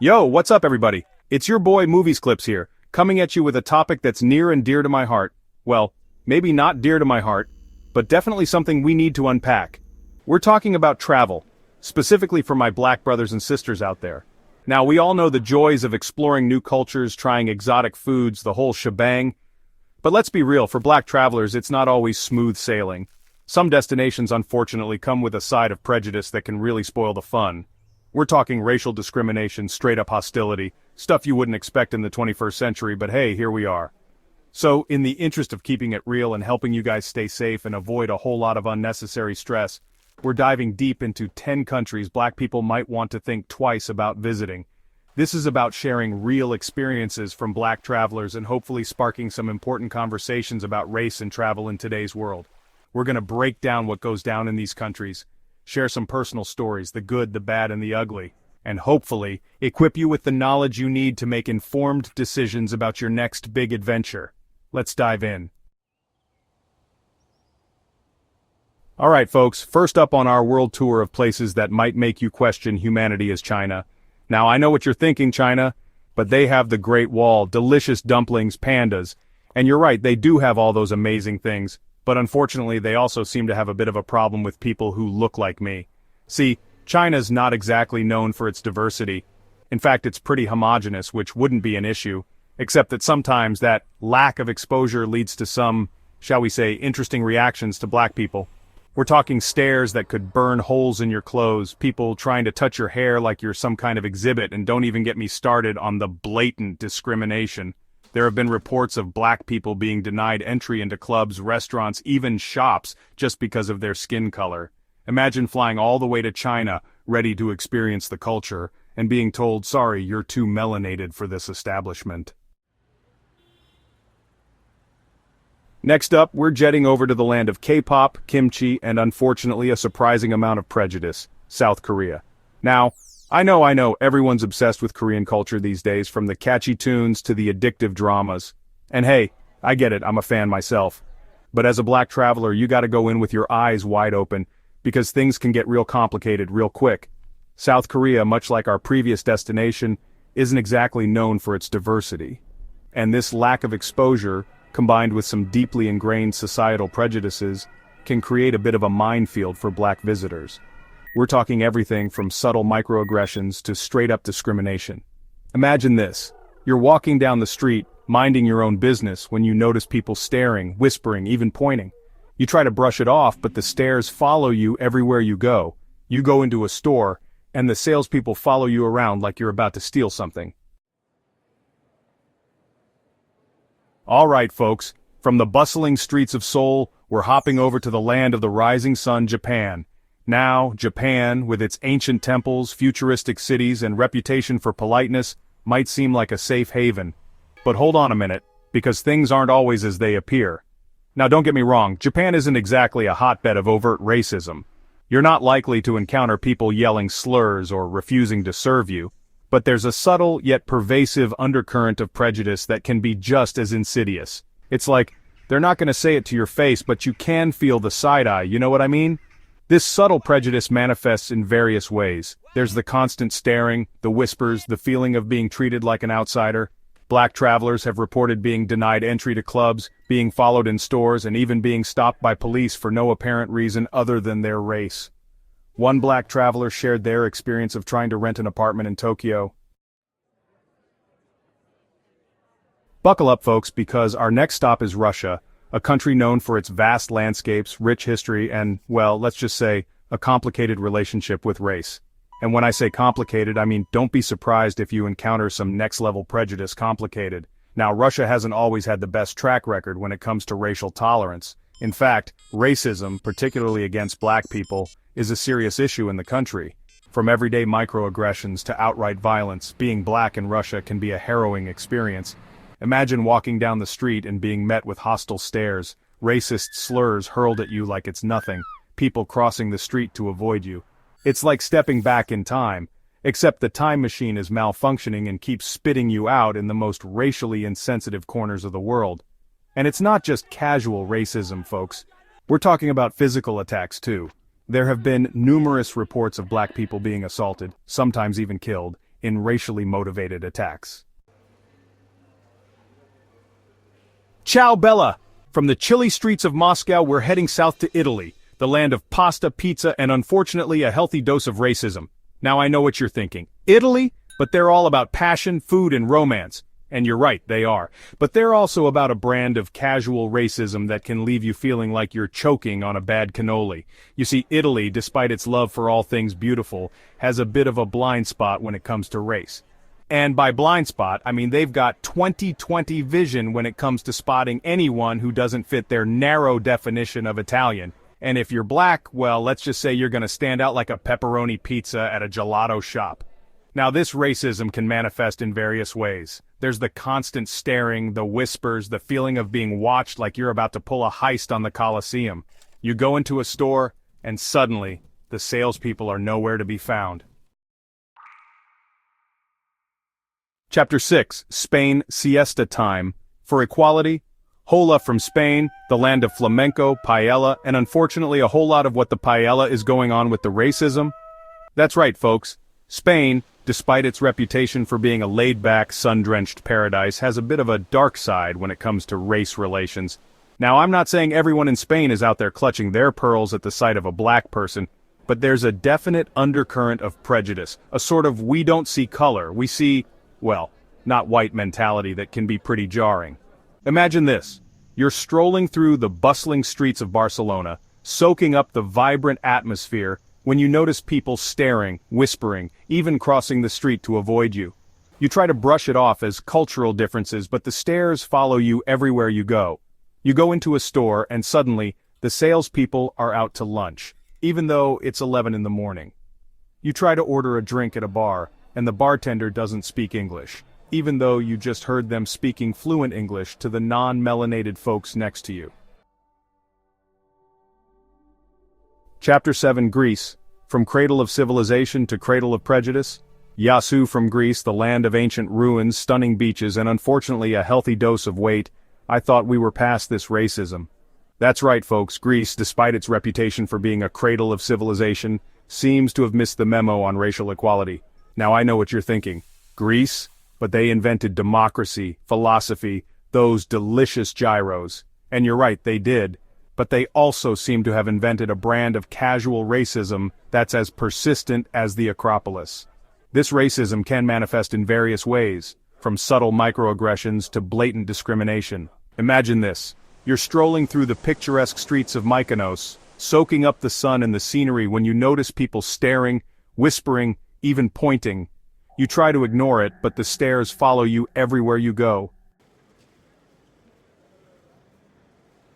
Yo, what's up everybody? It's your boy Movies Clips here, coming at you with a topic that's near and dear to my heart. Well, maybe not dear to my heart, but definitely something we need to unpack. We're talking about travel, specifically for my black brothers and sisters out there. Now, we all know the joys of exploring new cultures, trying exotic foods, the whole shebang. But let's be real, for black travelers, it's not always smooth sailing. Some destinations unfortunately come with a side of prejudice that can really spoil the fun. We're talking racial discrimination, straight-up hostility, stuff you wouldn't expect in the 21st century, but hey, here we are. So, in the interest of keeping it real and helping you guys stay safe and avoid a whole lot of unnecessary stress, we're diving deep into 10 countries black people might want to think twice about visiting. This is about sharing real experiences from black travelers and hopefully sparking some important conversations about race and travel in today's world. We're going to break down what goes down in these countries, share some personal stories, the good, the bad, and the ugly, and hopefully equip you with the knowledge you need to make informed decisions about your next big adventure. Let's dive in. Alright folks, first up on our world tour of places that might make you question humanity is China. Now I know what you're thinking, China, but they have the Great Wall, delicious dumplings, pandas, and you're right, they do have all those amazing things. But unfortunately they also seem to have a bit of a problem with people who look like me. See, China's not exactly known for its diversity. In fact, it's pretty homogeneous, which wouldn't be an issue, except that sometimes that lack of exposure leads to some, shall we say, interesting reactions to black people. We're talking stares that could burn holes in your clothes, people trying to touch your hair like you're some kind of exhibit, and don't even get me started on the blatant discrimination. There have been reports of black people being denied entry into clubs, restaurants, even shops, just because of their skin color. Imagine flying all the way to China, ready to experience the culture, and being told, sorry, you're too melanated for this establishment. Next up, we're jetting over to the land of K-pop, kimchi, and unfortunately a surprising amount of prejudice, South Korea. Now, I know, everyone's obsessed with Korean culture these days, from the catchy tunes to the addictive dramas. And hey, I get it, I'm a fan myself. But as a black traveler, you gotta go in with your eyes wide open, because things can get real complicated real quick. South Korea, much like our previous destination, isn't exactly known for its diversity. And this lack of exposure, combined with some deeply ingrained societal prejudices, can create a bit of a minefield for black visitors. We're talking everything from subtle microaggressions to straight-up discrimination. Imagine this. You're walking down the street, minding your own business, when you notice people staring, whispering, even pointing. You try to brush it off, but the stares follow you everywhere you go. You go into a store, and the salespeople follow you around like you're about to steal something. Alright folks, from the bustling streets of Seoul, we're hopping over to the land of the rising sun, Japan. Now, Japan, with its ancient temples, futuristic cities, and reputation for politeness, might seem like a safe haven. But hold on a minute, because things aren't always as they appear. Now don't get me wrong, Japan isn't exactly a hotbed of overt racism. You're not likely to encounter people yelling slurs or refusing to serve you, but there's a subtle yet pervasive undercurrent of prejudice that can be just as insidious. It's like, they're not gonna say it to your face, but you can feel the side-eye, you know what I mean? This subtle prejudice manifests in various ways. There's the constant staring, the whispers, the feeling of being treated like an outsider. Black travelers have reported being denied entry to clubs, being followed in stores, and even being stopped by police for no apparent reason other than their race. One black traveler shared their experience of trying to rent an apartment in Tokyo. Buckle up, folks, because our next stop is Russia, a country known for its vast landscapes, rich history, and, well, let's just say, a complicated relationship with race. And when I say complicated, I mean don't be surprised if you encounter some next-level prejudice complicated. Now, Russia hasn't always had the best track record when it comes to racial tolerance. In fact, racism, particularly against black people, is a serious issue in the country. From everyday microaggressions to outright violence, being black in Russia can be a harrowing experience. Imagine walking down the street and being met with hostile stares, racist slurs hurled at you like it's nothing, people crossing the street to avoid you. It's like stepping back in time, except the time machine is malfunctioning and keeps spitting you out in the most racially insensitive corners of the world. And it's not just casual racism, folks. We're talking about physical attacks too. There have been numerous reports of black people being assaulted, sometimes even killed, in racially motivated attacks. Ciao Bella! From the chilly streets of Moscow, we're heading south to Italy, the land of pasta, pizza, and unfortunately a healthy dose of racism. Now I know what you're thinking. Italy? But they're all about passion, food, and romance. And you're right, they are. But they're also about a brand of casual racism that can leave you feeling like you're choking on a bad cannoli. You see, Italy, despite its love for all things beautiful, has a bit of a blind spot when it comes to race. And by blind spot, I mean they've got 20/20 vision when it comes to spotting anyone who doesn't fit their narrow definition of Italian. And if you're black, well, let's just say you're gonna stand out like a pepperoni pizza at a gelato shop. Now this racism can manifest in various ways. There's the constant staring, the whispers, the feeling of being watched like you're about to pull a heist on the Colosseum. You go into a store, and suddenly, the salespeople are nowhere to be found. Chapter 6, Spain, Siesta Time. For equality, Hola from Spain, the land of flamenco, paella, and unfortunately a whole lot of what the paella is going on with the racism. That's right, folks. Spain, despite its reputation for being a laid-back, sun-drenched paradise, has a bit of a dark side when it comes to race relations. Now, I'm not saying everyone in Spain is out there clutching their pearls at the sight of a black person, but there's a definite undercurrent of prejudice, a sort of we don't see color, we see, well, not white mentality that can be pretty jarring. Imagine this. You're strolling through the bustling streets of Barcelona, soaking up the vibrant atmosphere, when you notice people staring, whispering, even crossing the street to avoid you. You try to brush it off as cultural differences, but the stares follow you everywhere you go. You go into a store and suddenly, the salespeople are out to lunch, even though it's 11 in the morning. You try to order a drink at a bar, and the bartender doesn't speak English, even though you just heard them speaking fluent English to the non-melanated folks next to you. Chapter 7, Greece. From cradle of civilization to cradle of prejudice. Yasu from Greece, the land of ancient ruins, stunning beaches, and unfortunately a healthy dose of weight. I thought we were past this racism. That's right, folks. Greece, despite its reputation for being a cradle of civilization, seems to have missed the memo on racial equality. Now I know what you're thinking. Greece? But they invented democracy, philosophy, those delicious gyros. And you're right, they did. But they also seem to have invented a brand of casual racism that's as persistent as the Acropolis. This racism can manifest in various ways, from subtle microaggressions to blatant discrimination. Imagine this. You're strolling through the picturesque streets of Mykonos, soaking up the sun and the scenery when you notice people staring, whispering, even pointing. You try to ignore it, but the stares follow you everywhere you go.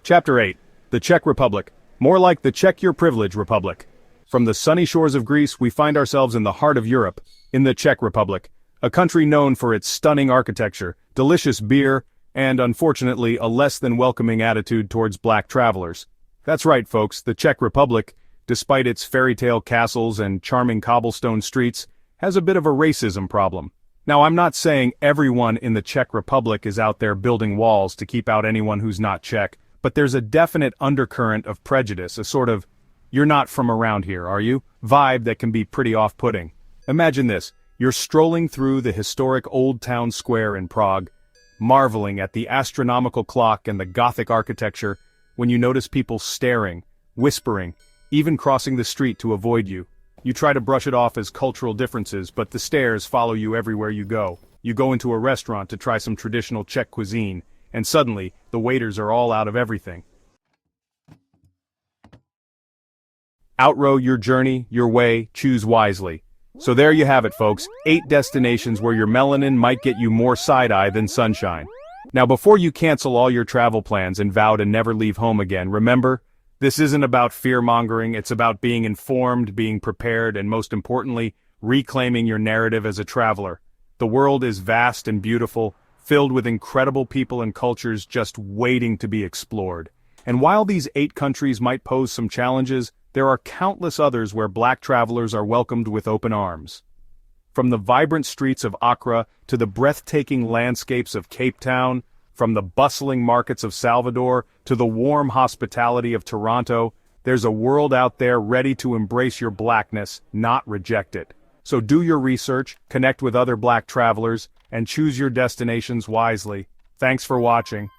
Chapter 8. The Czech Republic, more like the Check Your Privilege Republic. From the sunny shores of Greece, we find ourselves in the heart of Europe, in the Czech Republic, a country known for its stunning architecture, delicious beer, and unfortunately a less than welcoming attitude towards black travelers. That's right, folks, the Czech Republic, despite its fairy tale castles and charming cobblestone streets, has a bit of a racism problem. Now, I'm not saying everyone in the Czech Republic is out there building walls to keep out anyone who's not Czech, but there's a definite undercurrent of prejudice, a sort of, you're not from around here, are you? Vibe that can be pretty off-putting. Imagine this, you're strolling through the historic Old Town Square in Prague, marveling at the astronomical clock and the Gothic architecture, when you notice people staring, whispering, even crossing the street to avoid you. You try to brush it off as cultural differences, but the stares follow you everywhere you go. You go into a restaurant to try some traditional Czech cuisine, and suddenly, the waiters are all out of everything. Outrow your journey, your way, choose wisely. So there you have it, folks, 8 destinations where your melanin might get you more side-eye than sunshine. Now before you cancel all your travel plans and vow to never leave home again, remember, this isn't about fear-mongering, it's about being informed, being prepared, and most importantly, reclaiming your narrative as a traveler. The world is vast and beautiful, filled with incredible people and cultures just waiting to be explored. And while these 8 countries might pose some challenges, there are countless others where black travelers are welcomed with open arms. From the vibrant streets of Accra to the breathtaking landscapes of Cape Town, from the bustling markets of Salvador to the warm hospitality of Toronto, there's a world out there ready to embrace your blackness, not reject it. So do your research, connect with other Black travelers, and choose your destinations wisely. Thanks for watching.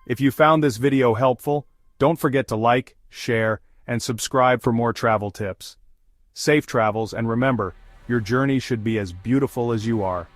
If you found this video helpful, don't forget to like, share, and subscribe for more travel tips. Safe travels, and remember, your journey should be as beautiful as you are.